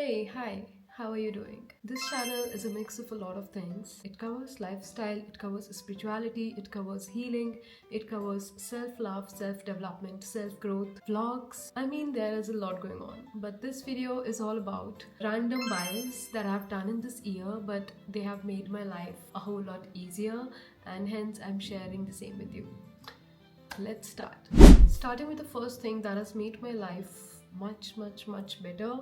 Hey, hi, how are you doing? This channel is a mix of a lot of things. It covers lifestyle, it covers spirituality, it covers healing, it covers self love, self development, self growth, vlogs. I mean, there is a lot going on. But this video is all about random buys that I've done in this year, but they have made my life a whole lot easier, and hence I'm sharing the same with you. Let's start. Starting with the first thing that has made my life much better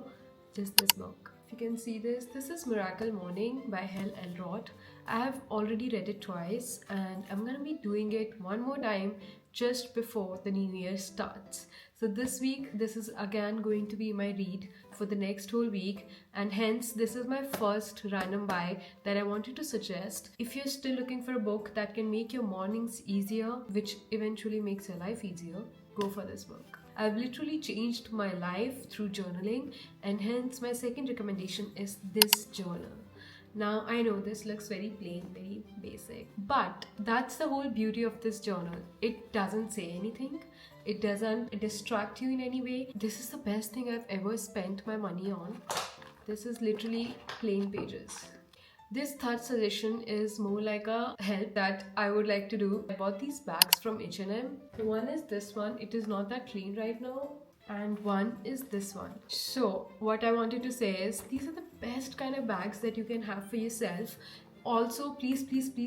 is this book. If you can see this is Miracle Morning by Hal Elrod. I have already read it twice and I'm gonna be doing it one more time just before the new year starts. So this week, this is again going to be my read for the next whole week, and hence this is my first random buy that I wanted to suggest. If you're still looking for a book that can make your mornings easier, which eventually makes your life easier, go for this book. I've literally changed my life through journaling, and hence my second recommendation is this journal. Now, I know this looks very plain, very basic, but that's the whole beauty of this journal. It doesn't say anything, it doesn't distract you in any way. This is the best thing I've ever spent my money on. This is literally plain pages. This third suggestion is more like a help that I would like to do. I bought these bags from H&M. One is this one. It is not that clean right now. And one is this one. So what I wanted to say is these are the best kind of bags that you can have for yourself. Also, please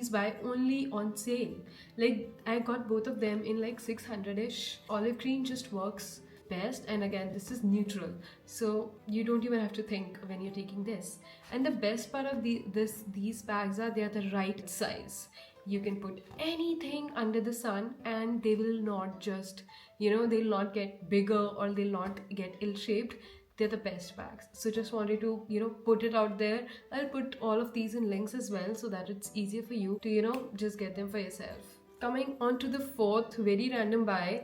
buy only on sale. Like, I got both of them in like 600ish. Olive green just works best, and again this is neutral, so you don't even have to think when you're taking this. And the best part of these bags are they are the right size. You can put anything under the sun and they will not just, they'll not get bigger or they'll not get ill-shaped. They're the best bags. So just wanted to, put it out there. I'll put all of these in links as well so that it's easier for you to, just get them for yourself. Coming on to the fourth very random buy,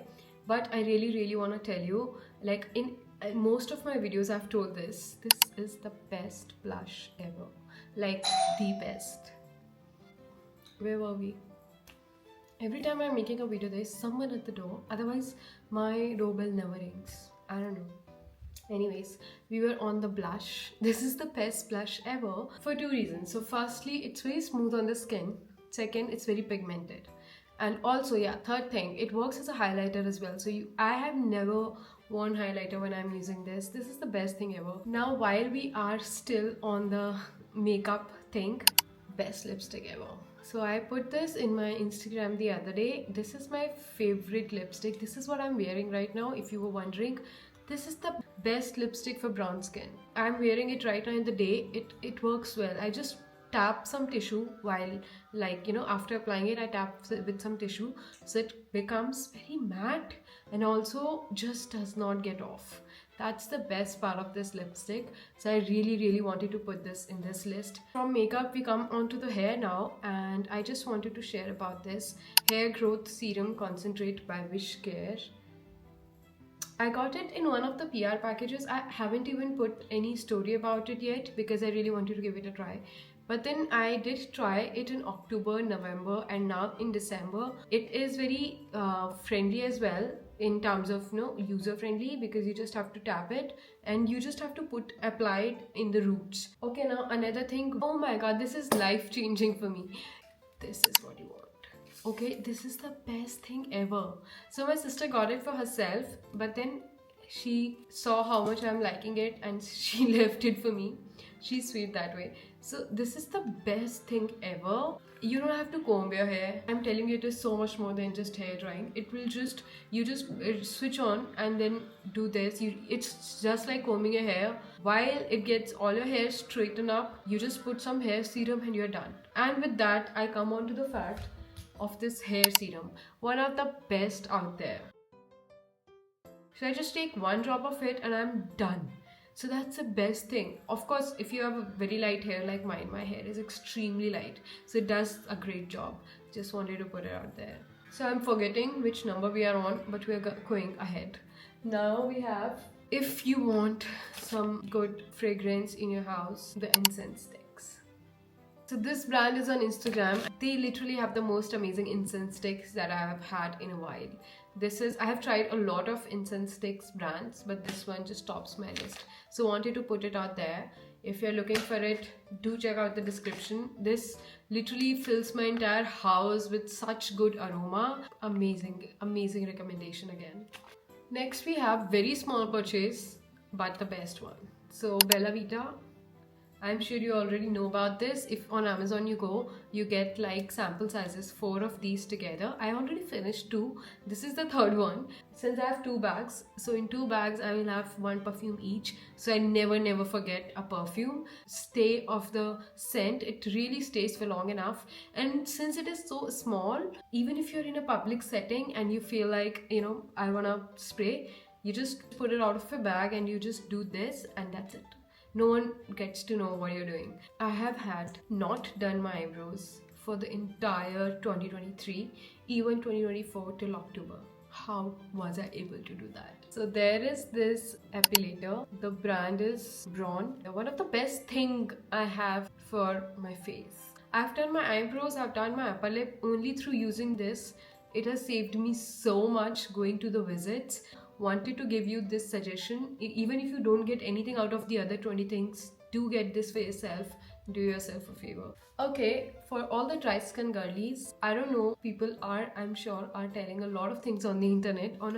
but I really want to tell you, like in most of my videos I've told this is the best blush ever, like the best. Where were we? Every time I'm making a video there's someone at the door, otherwise my doorbell never rings. I don't know. Anyways, we were on the blush. This is the best blush ever for two reasons. So firstly, it's very smooth on the skin. Second, it's very pigmented. And also, yeah, third thing, it works as a highlighter as well. So I have never worn highlighter when I'm using this. This is the best thing ever. Now, while we are still on the makeup thing, best lipstick ever. So I put this in my Instagram the other day. This is my favorite lipstick. This is what I'm wearing right now, if you were wondering. This is the best lipstick for brown skin. I'm wearing it right now in the day. It works well. I just tap some tissue while, after applying it, I tap with some tissue so it becomes very matte and also just does not get off. That's the best part of this lipstick. So I really wanted to put this in this list. From makeup, we come onto the hair now, and I just wanted to share about this hair growth serum concentrate by Wishcare. I got it in one of the PR packages. I haven't even put any story about it yet because I really wanted to give it a try. But then I did try it in October, November, and now in December. It is very friendly as well in terms of user friendly, because you just have to tap it and you just have to apply it in the roots. Okay, now another thing. Oh my god, this is life changing for me. This is what you want. Okay, this is the best thing ever. So my sister got it for herself, but then she saw how much I'm liking it and she left it for me. She's sweet that way. So this is the best thing ever. You don't have to comb your hair. I'm telling you, it is so much more than just hair drying. It will just, switch on and then do this. It's just like combing your hair. While it gets all your hair straightened up, you just put some hair serum and you're done. And with that, I come on to the fact of this hair serum, one of the best out there. So I just take one drop of it and I'm done. So that's the best thing. Of course, if you have a very light hair like mine, my hair is extremely light, so it does a great job. Just wanted to put it out there. So I'm forgetting which number we are on, but we're going ahead. Now we have, if you want some good fragrance in your house, the incense stick. So this brand is on Instagram. They literally have the most amazing incense sticks that I have had in a while. I have tried a lot of incense sticks brands, but this one just tops my list. So wanted to put it out there. If you're looking for it, do check out the description. This literally fills my entire house with such good aroma. Amazing, amazing recommendation again. Next we have very small purchase, but the best one. So Bella Vita, I'm sure you already know about this. If on Amazon you go, you get like sample sizes, 4 of these together. I already finished 2. This is the third one. Since I have 2 bags, so in 2 bags I will have 1 perfume each. So I never forget a perfume. Stay of the scent. It really stays for long enough. And since it is so small, even if you're in a public setting and you feel like, I wanna spray, you just put it out of your bag and you just do this and that's it. No one gets to know what you're doing. I have had not done my eyebrows for the entire 2023, even 2024 till October. How was I able to do that? So there is this epilator. The brand is Braun. One of the best thing I have for my face. I've done my eyebrows, I've done my upper lip only through using this. It has saved me so much going to the visits. Wanted to give you this suggestion. Even if you don't get anything out of the other 20 things, do get this for yourself. Do yourself a favor. Okay, for all the dry skin girlies, I don't know, people I'm sure are telling a lot of things on the internet on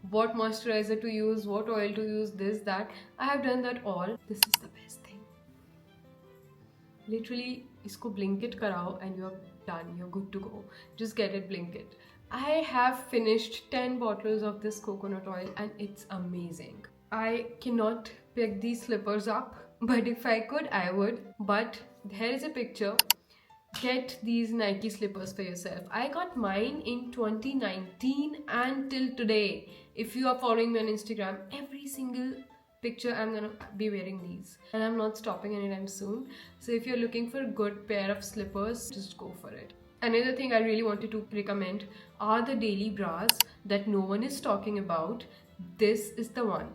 what moisturizer to use, what oil to use, this, that. I have done that all. This is the best thing. Literally, isko blinkit karao and you're done. You're good to go. Just get it blinkit. I have finished 10 bottles of this coconut oil and it's amazing. I cannot pick these slippers up, but if I could, I would. But here is a picture. Get these Nike slippers for yourself. I got mine in 2019 and till today. If you are following me on Instagram, every single picture I'm gonna be wearing these. And I'm not stopping anytime soon. So if you're looking for a good pair of slippers, just go for it. Another thing I really wanted to recommend are the daily bras that no one is talking about. This is the one.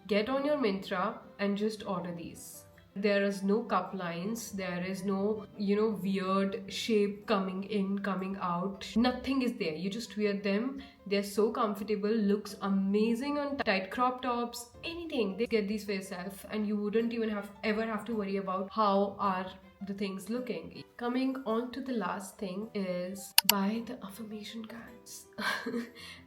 Get on your Myntra and just order these. There is no cup lines, there is no, weird shape coming in, coming out. Nothing is there. You just wear them. They're so comfortable, looks amazing on tight crop tops, anything. They get these for yourself and you wouldn't even ever have to worry about how are the things looking. Coming on to the last thing is buy the affirmation cards.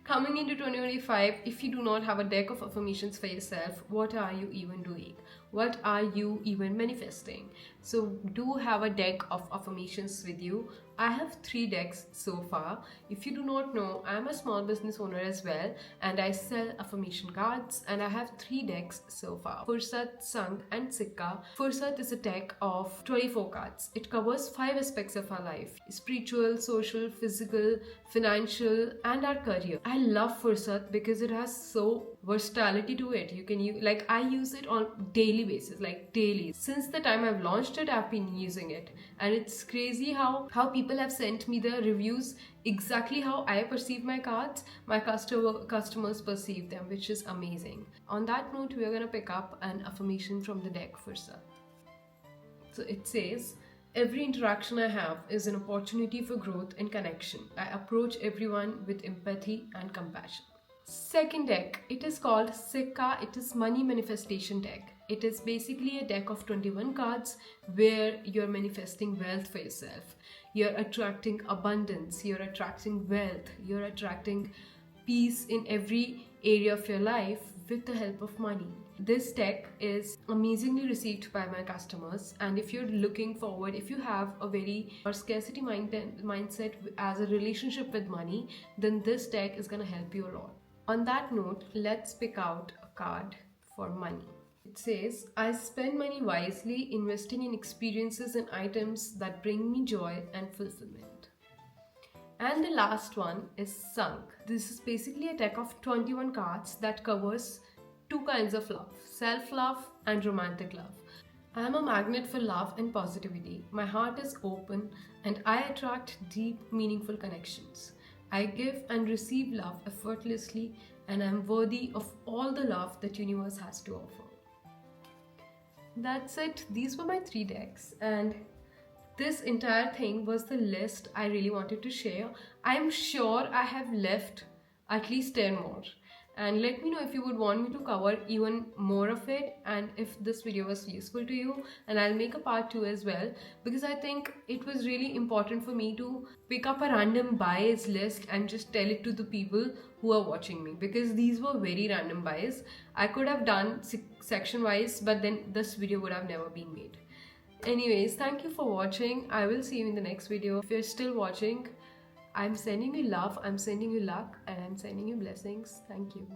Coming into 2025, if you do not have a deck of affirmations for yourself, what are you even doing? What are you even manifesting? So do have a deck of affirmations with you. I have 3 decks so far. If you do not know, I am a small business owner as well and I sell affirmation cards and I have 3 decks so far. Fursat, Sang and Sikka. Fursat is a deck of 24 cards. It covers 5 aspects of our life: spiritual, social, physical, financial and our career. I love Fursat because it has so versatility to it. You can use, I use it on daily basis, daily. Since the time I've launched it, I've been using it and it's crazy how people have sent me the reviews exactly how I perceive my cards, my customers perceive them, which is amazing. On that note, we are going to pick up an affirmation from the deck Fursat. So it says, every interaction I have is an opportunity for growth and connection. I approach everyone with empathy and compassion. Second deck, it is called Sikka. It is money manifestation deck. It is basically a deck of 21 cards where you're manifesting wealth for yourself. You're attracting abundance, you're attracting wealth, you're attracting peace in every area of your life with the help of money. This deck is amazingly received by my customers, and if you're looking forward, if you have a very scarcity mindset as a relationship with money, then this deck is going to help you a lot. On that note, let's pick out a card for money. It says, I spend money wisely, investing in experiences and items that bring me joy and fulfillment. And the last one is Sunk. This is basically a deck of 21 cards that covers 2 kinds of love: self-love and romantic love. I am a magnet for love and positivity. My heart is open and I attract deep, meaningful connections. I give and receive love effortlessly and I am worthy of all the love that universe has to offer. That's it. These were my 3 decks and this entire thing was the list I really wanted to share. I'm sure I have left at least 10 more. And let me know if you would want me to cover even more of it, and if this video was useful to you, and I'll make a part 2 as well, because I think it was really important for me to pick up a random buys list and just tell it to the people who are watching me, because these were very random buys. I could have done section wise, but then this video would have never been made. Anyways, thank you for watching. I will see you in the next video. If you're still watching, I'm sending you love, I'm sending you luck, and I'm sending you blessings. Thank you.